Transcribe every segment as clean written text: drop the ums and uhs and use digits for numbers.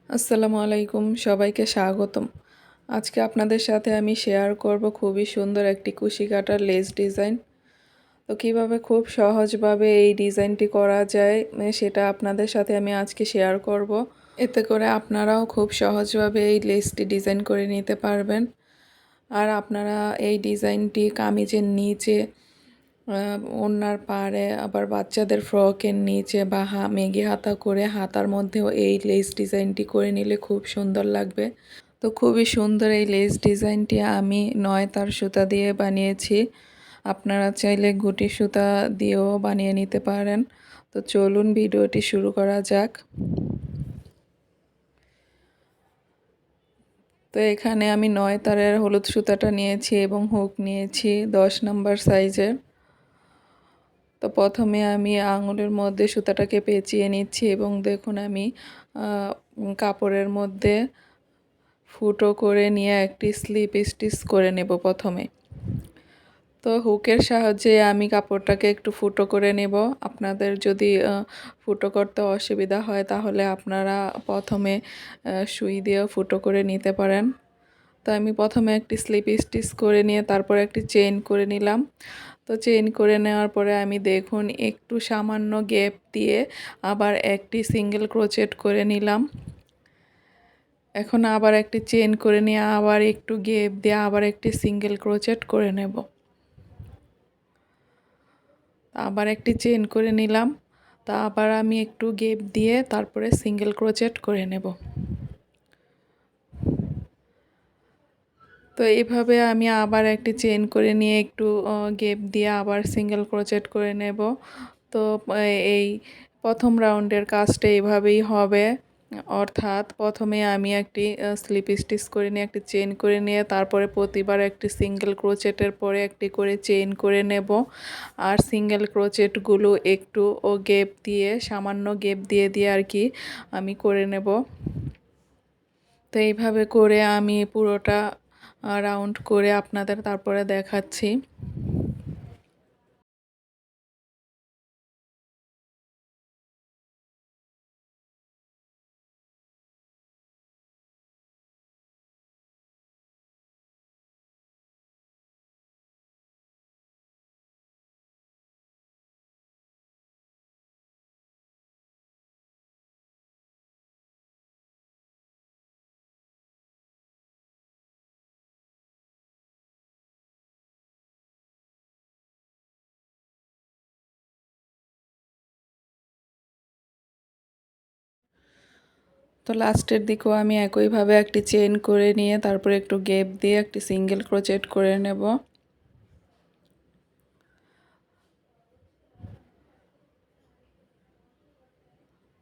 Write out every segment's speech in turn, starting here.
আসসালামু আলাইকুম, সবাইকে স্বাগতম। আজকে আপনাদের সাথে আমি শেয়ার করব খুবই সুন্দর একটি কুশি কাটার লেস ডিজাইন। তো কিভাবে খুব সহজভাবে এই ডিজাইনটি করা যায় সেটা আপনাদের সাথে আমি আজকে শেয়ার করব। এতে করে আপনারাও খুব সহজভাবে এই লেসটি ডিজাইন করে নিতে পারবেন। আর আপনারা এই ডিজাইনটি কামিজের নিচে, ওড়নার পাড়ে, আবার বাচ্চাদের ফ্রকের নিচে বা মেঘে হাতা করে হাতার মধ্যেও এই লেস ডিজাইনটি করে নিলে খুব সুন্দর লাগবে। তো খুবই সুন্দর এই লেস ডিজাইনটি আমি 9 তার সুতা দিয়ে বানিয়েছি। আপনারা চাইলে গুটি সুতা দিয়েও বানিয়ে নিতে পারেন। তো চলুন ভিডিওটি শুরু করা যাক। তো এখানে আমি 9 তারের হলুদ সুতাটা নিয়েছি এবং হুক নিয়েছি 10 নাম্বার সাইজের। তো প্রথমে আমি আঙুলের মধ্যে সুতাটাকে পেঁচিয়ে নিচ্ছি এবং দেখুন আমি কাপড়ের মধ্যে ফুটো করে নিয়ে একটি স্লিপ স্টিচ করে নেব প্রথমে। তো হুকের সাহায্যে আমি কাপড়টাকে একটু ফুটো করে নেব। আপনাদের যদি ফুটো করতে অসুবিধা হয় তাহলে আপনারা প্রথমে সুই দিয়েও ফুটো করে নিতে পারেন। তো আমি প্রথমে একটি স্লিপ স্টিচ করে নিয়ে তারপর একটি চেইন করে নিলাম। তো চেইন করে নেওয়ার পরে আমি দেখুন একটু সামান্য গ্যাপ দিয়ে আবার একটি সিঙ্গেল ক্রোচেট করে নিলাম। এখন আবার একটি চেইন করে নিয়ে আবার একটু গ্যাপ দিয়ে আবার একটি সিঙ্গেল ক্রোচেট করে নেব। আবার একটি চেইন করে নিলাম। তা আবার আমি একটু গ্যাপ দিয়ে তারপরে সিঙ্গেল ক্রোচেট করে নেব। তো এইভাবে আমি আবার একটি চেইন করে নিয়ে একটু গ্যাপ দিয়ে আবার সিঙ্গেল ক্রোচেট করে নেব। তো এই প্রথম রাউন্ডের কাজটা এইভাবেই হবে। অর্থাৎ প্রথমে আমি একটি স্লিপ স্টিচ করে নিয়ে একটি চেইন করে নিয়ে তারপরে প্রতিবার একটি সিঙ্গেল ক্রোচেটের পরে একটি করে চেইন করে নেব। আর সিঙ্গেল ক্রোচেটগুলো একটু গ্যাপ দিয়ে সামান্য গ্যাপ দিয়ে আর কি আমি করে নেব। তো এইভাবে করে আমি পুরোটা রাউন্ড করে আপনাদের তারপরে দেখাচ্ছি। তো লাস্টের দিকেও আমি একইভাবে একটি চেইন করে নিয়ে তারপরে একটু গ্যাপ দিয়ে একটি সিঙ্গেল ক্রোচেট করে নেব।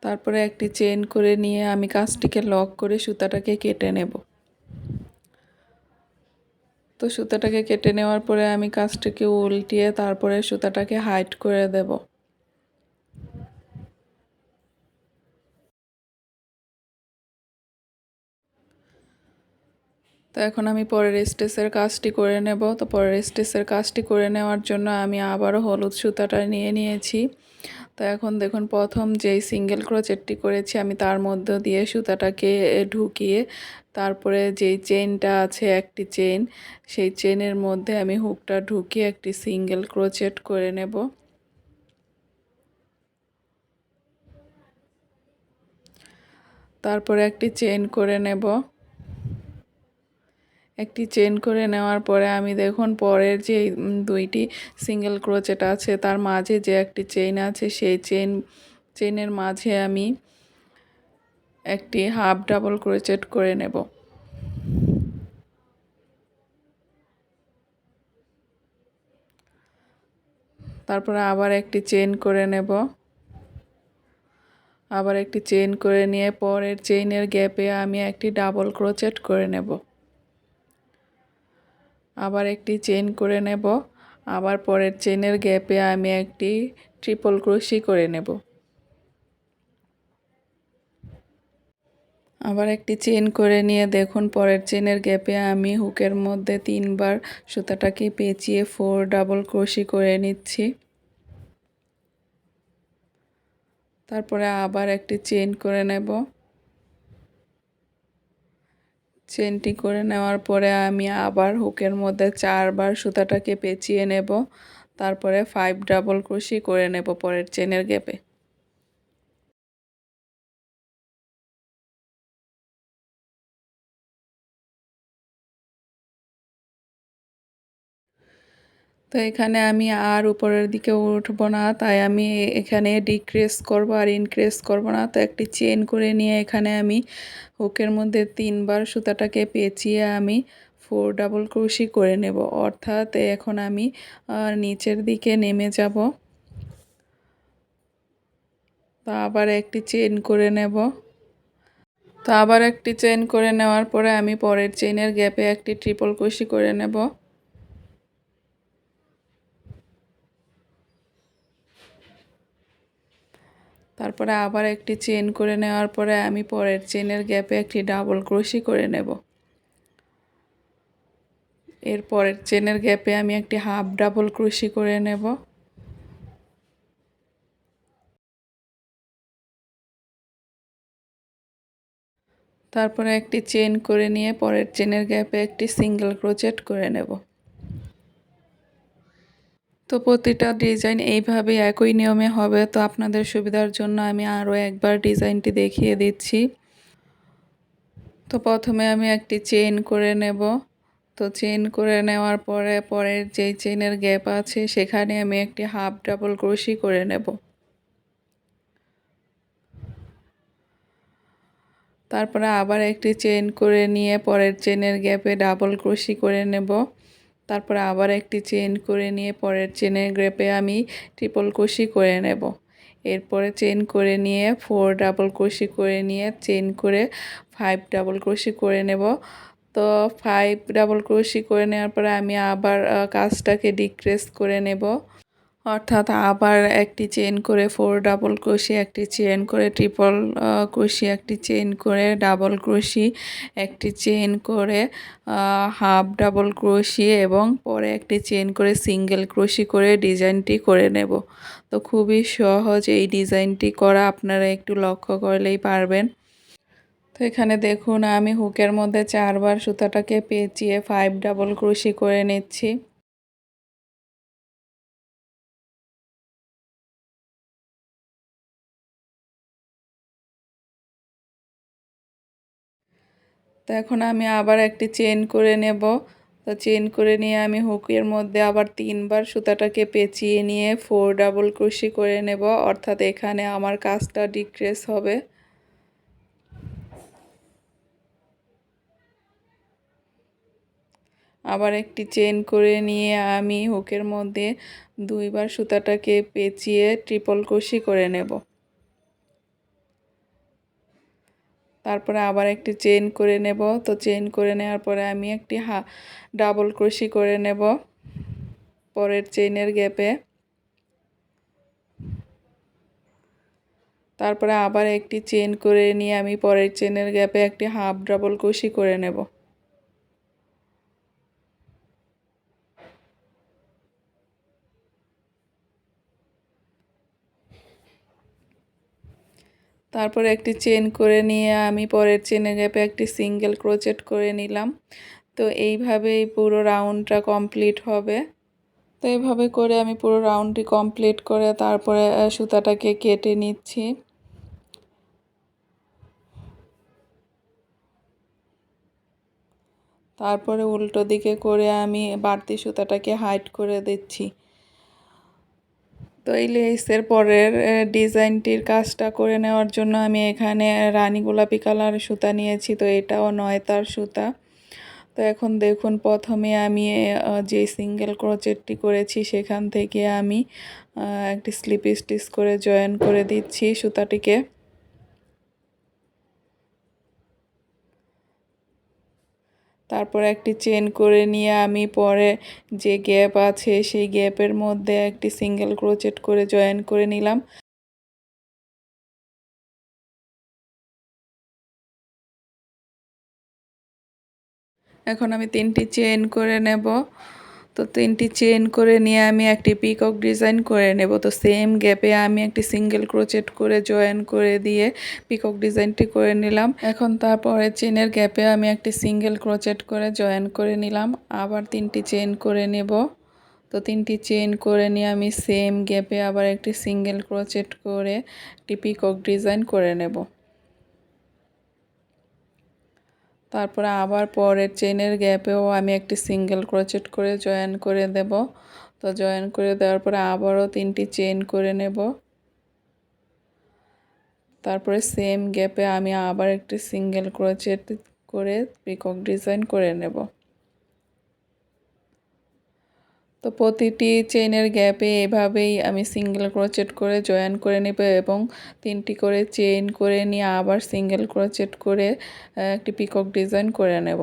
তারপরে একটি চেইন করে নিয়ে আমি কাজটিকে লক করে সুতাটাকে কেটে নেব। তো সুতাটাকে কেটে নেওয়ার পরে আমি কাজটিকে উল্টিয়ে তারপরে সুতাটাকে হাইড করে দেব। তো এখন আমি পরের স্টিচের কাজটি করে নেব। তো পরের স্টিচের কাজটি করে নেওয়ার জন্য আমি আবারও হলুদ সুতাটা নিয়ে নিয়েছি। তো এখন দেখুন প্রথম যেই সিঙ্গেল ক্রোচেটটি করেছি আমি তার মধ্যে দিয়ে সুতাটাকে ঢুকিয়ে তারপরে যেই চেইনটা আছে একটি চেইন, সেই চেইনের মধ্যে আমি হুকটা ঢুকিয়ে একটি সিঙ্গেল ক্রোচেট করে নেব। তারপরে একটি চেইন করে নেব। একটি চেইন করে নেওয়ার পরে আমি দেখুন পরের যে দুইটি সিঙ্গেল ক্রোচেট আছে তার মাঝে যে একটি চেইন আছে সেই চেইনের মাঝে আমি একটি হাফ ডাবল ক্রোচেট করে নেব। তারপরে আবার একটি চেইন করে নেব। আবার একটি চেইন করে নিয়ে পরের চেইনের গ্যাপে আমি একটি ডাবল ক্রোচেট করে নেব। আবার একটি চেইন করে নেব। আবার পরের চেইনের গ্যাপে আমি একটি ট্রিপল ক্রোশি করে নেব। আবার একটি চেইন করে নিয়ে দেখুন পরের চেইনের গ্যাপে আমি হুকের মধ্যে 3 বার সুতাটাকে পেঁচিয়ে 4 ডাবল ক্রোশি করে নিচ্ছি। তারপরে আবার একটি চেইন করে নেব। চেনটি করে নেওয়ার পরে আমি আবার হুকের মধ্যে 4 বার সুতাটাকে পেঁচিয়ে নেব, তারপরে 5 ডাবল ক্রোশি করে নেব পরের চেনের গ্যাপে। তো এখানে আমি আর উপরের দিকে উঠবো না, তাই আমি এখানে ডিক্রিজ করব আর ইনক্রিজ করব না। তো একটি চেন করে নিয়ে এখানে আমি হুকের মধ্যে 3 বার সুতাটাকে পেঁচিয়ে আমি 4 ডাবল ক্রোশি করে নেব, অর্থাৎ এখন আমি নিচের দিকে নেমে যাব। তো আবার একটি চেন করে নেব। তো আবার একটি চেন করে নেওয়ার পরে আমি পরের চেনের গ্যাপে একটি ট্রিপল ক্রোশি করে নেব। তারপরে আবার একটি চেন করে নেওয়ার পরে আমি পরের চেনের গ্যাপে একটি ডাবল ক্রোশি করে নেব। এর পরের চেনের গ্যাপে আমি একটি হাফ ডাবল ক্রোশি করে নেব। তারপরে একটি চেন করে নিয়ে পরের চেনের গ্যাপে একটি সিঙ্গেল ক্রোচেট করে নেব। তো প্রতিটা ডিজাইন এইভাবে একই নিয়মে হবে। তো আপনাদের সুবিধার জন্য আমি আরও একবার ডিজাইনটি দেখিয়ে দিচ্ছি। তো প্রথমে আমি একটি চেন করে নেব। তো চেন করে নেওয়ার পরে পরের যেই চেনের গ্যাপ আছে সেখানে আমি একটি হাফ ডাবল ক্রোশি করে নেব। তারপরে আবার একটি চেন করে নিয়ে পরের চেনের গ্যাপে ডাবল ক্রোশি করে নেব। তারপরে আবার একটি চেন করে নিয়ে পরের চেনের গ্যাপে আমি ট্রিপল ক্রোশি করে নেব। এরপরে চেন করে নিয়ে 4 ডাবল ক্রোশি করে নিয়ে চেন করে 5 ডাবল ক্রোশি করে নেব। তো 5 ডাবল ক্রোশি করে নেওয়ার পরে আমি আবার কাজটাকে ডিক্রিজ করে নেব, অর্থাৎ আবার একটি চেন করে 4 ডাবল ক্রোশি, একটি চেন করে ট্রিপল ক্রোশি, একটি চেন করে ডাবল ক্রোশি, একটি চেন করে হাফ ডাবল ক্রোশি এবং পরে একটি চেন করে সিঙ্গেল ক্রোশি করে ডিজাইনটি করে নেব। তো খুবই সহজ এই ডিজাইনটি করা, আপনারা একটু লক্ষ্য করলেই পারবেন। তো এখানে দেখুন আমি হুকের মধ্যে 4 বার সুতাটাকে পেঁচিয়ে 5 ডাবল ক্রোশি করে নিচ্ছি। তো এখন আমি আবার একটি চেন করে নেব। তো চেন করে নিয়ে আমি হুকের মধ্যে আবার 3 বার সুতাটাকে পেঁচিয়ে নিয়ে 4 ডাবল ক্রোশি করে নেব, অর্থাৎ এখানে আমার কাজটা ডিক্রিজ হবে। আবার একটি চেন করে নিয়ে আমি হুকের মধ্যে 2 বার সুতাটাকে পেঁচিয়ে ট্রিপল ক্রোশি করে নেব। তারপরে আবার একটি চেন করে নেব। তো চেন করে নেওয়ার পরে আমি একটি ডাবল ক্রোশি করে নেব পরের চেনের গ্যাপে। তারপরে আবার একটি চেন করে নিয়ে আমি পরের চেনের গ্যাপে একটি হাফ ডাবল ক্রোশি করে নেব। তারপরে একটি চেন করে নিয়ে আমি পরের চেনের গ্যাপে একটি সিঙ্গেল ক্রোচেট করে নিলাম। তো এইভাবেই পুরো রাউন্ডটা কমপ্লিট হবে। তো এইভাবে করে আমি পুরো রাউন্ডটি কমপ্লিট করে তারপরে সুতাটাকে কেটে নিচ্ছি। তারপরে উল্টো দিকে করে আমি বাড়তি সুতাটাকে হাইড করে দিচ্ছি। তো এই লেসের পরের ডিজাইনটির কাজটা করে নেওয়ার জন্য আমি এখানে রানী গোলাপি কালার সুতা নিয়েছি। তো এটাও 9 তার সুতা। তো এখন দেখুন প্রথমে আমি যে সিঙ্গেল ক্রোচেটটি করেছি সেখান থেকে আমি একটি স্লিপ স্টিচ করে জয়েন করে দিচ্ছি সুতাটিকে। তারপর একটি চেন করে নিয়ে আমি পরে যে গ্যাপ আছে সেই গ্যাপের মধ্যে একটি সিঙ্গেল ক্রোচেট করে জয়েন করে নিলাম। এখন আমি 3টি চেন করে নেব। তো 3টি চেন করে নিয়ে আমি একটি পিকক ডিজাইন করে নেব। তো সেম গ্যাপে আমি একটি সিঙ্গেল ক্রোচেট করে জয়েন করে দিয়ে পিকক ডিজাইনটি করে নিলাম। এখন তারপরে চেনের গ্যাপে আমি একটি সিঙ্গেল ক্রোচেট করে জয়েন করে নিলাম। আবার 3টি চেন করে নেব। তো 3টি চেন করে নিয়ে আমি সেম গ্যাপে আবার একটি সিঙ্গেল ক্রোচেট করে একটি পিকক ডিজাইন করে নেব। তারপরে আবার পরের চেনের গ্যাপেও আমি একটি সিঙ্গেল ক্রোচেট করে জয়েন করে দেব। তো জয়েন করে দেওয়ার পরে আবারও 3টি চেন করে নেব। তারপরে সেম গ্যাপে আমি আবার একটি সিঙ্গেল ক্রোচেট করে পিকক ডিজাইন করে নেব। তো প্রতিটি চেইনের গ্যাপে এভাবেই আমি সিঙ্গেল ক্রোচেট করে জয়েন করে নেব এবং 3টি করে চেইন করে নিয়ে আবার সিঙ্গেল ক্রোচেট করে একটি পিকক ডিজাইন করে নেব।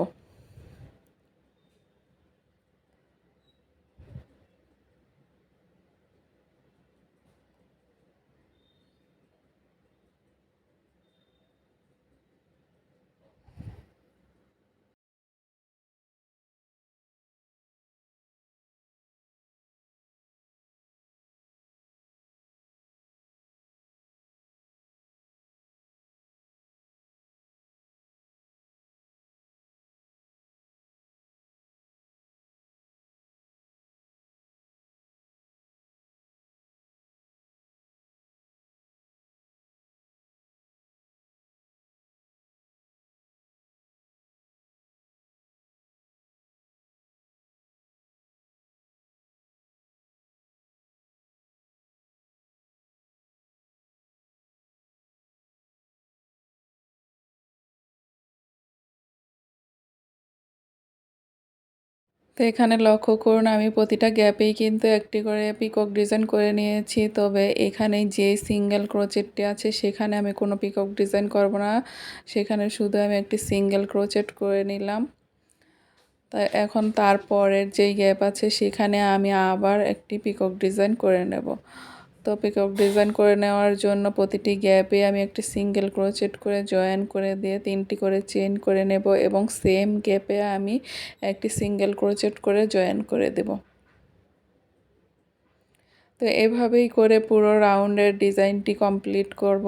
তো এখানে লক্ষ্য করুন আমি প্রতিটা গ্যাপেই কিন্তু একটি করে পিকক ডিজাইন করে নিয়েছি। তবে এখানে যে সিঙ্গেল ক্রোচেটটি আছে সেখানে আমি কোনো পিকক ডিজাইন করব না, সেখানে শুধু আমি একটি সিঙ্গেল ক্রোচেট করে নিলাম। তাই এখন তারপরের যেই গ্যাপ আছে সেখানে আমি আবার একটি পিকক ডিজাইন করে নেব। তো পিকক ডিজাইন করে নেওয়ার জন্য প্রতিটি গ্যাপে আমি একটি সিঙ্গেল ক্রোচেট করে জয়েন করে দিয়ে 3টি করে চেইন করে নেব এবং সেম গ্যাপে আমি একটি সিঙ্গেল ক্রোচেট করে জয়েন করে দেব। তো এভাবেই করে পুরো রাউন্ডের ডিজাইনটি কমপ্লিট করব।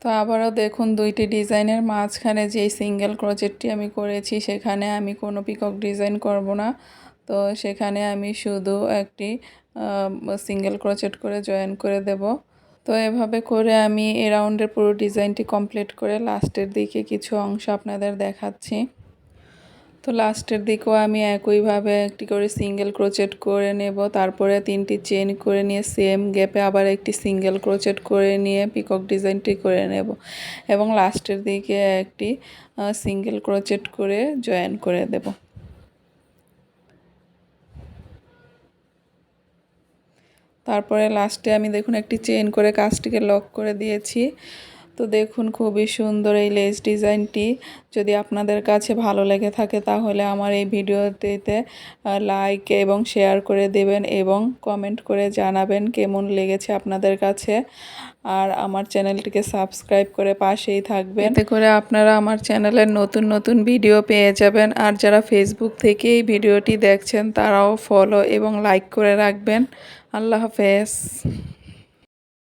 তো আবারও দেখুন 2টি ডিজাইনের মাঝখানে যেই সিঙ্গেল ক্রোচেটটি আমি করেছি সেখানে আমি কোনো পিকক ডিজাইন করব না। তো সেখানে আমি শুধু একটি সিঙ্গেল ক্রোচেট করে জয়েন করে দেব। তো এভাবে করে আমি এই রাউন্ডের পুরো ডিজাইনটি কমপ্লিট করে লাস্টের দিকে কিছু অংশ আপনাদের দেখাচ্ছি। তো লাস্টের দিকেও আমি একইভাবে একটি করে সিঙ্গেল ক্রোচেট করে নেব। তারপরে 3টি চেন করে নিয়ে সেম গ্যাপে আবার একটি সিঙ্গেল ক্রোচেট করে নিয়ে পিকক ডিজাইনটি করে নেব এবং লাস্টের দিকে একটি সিঙ্গেল ক্রোচেট করে জয়েন করে দেব। তারপরে লাস্টে আমি দেখুন একটি চেন করে কাজটিকে লক করে দিয়েছি। তো দেখুন খুবই সুন্দর এই লেস ডিজাইনটি। যদি আপনাদের কাছে ভালো লেগে থাকে তাহলে আমার এই ভিডিওটিতে লাইক এবং শেয়ার করে দেবেন এবং কমেন্ট করে জানাবেন কেমন লেগেছে আপনাদের কাছে। আর আমার চ্যানেলটিকে সাবস্ক্রাইব করে পাশেই থাকবেন, এতে করে আপনারা আমার চ্যানেলের নতুন নতুন ভিডিও পেয়ে যাবেন। আর যারা ফেসবুক থেকে এই ভিডিওটি দেখছেন তারাও ফলো এবং লাইক করে রাখবেন। আল্লাহ হাফেজ।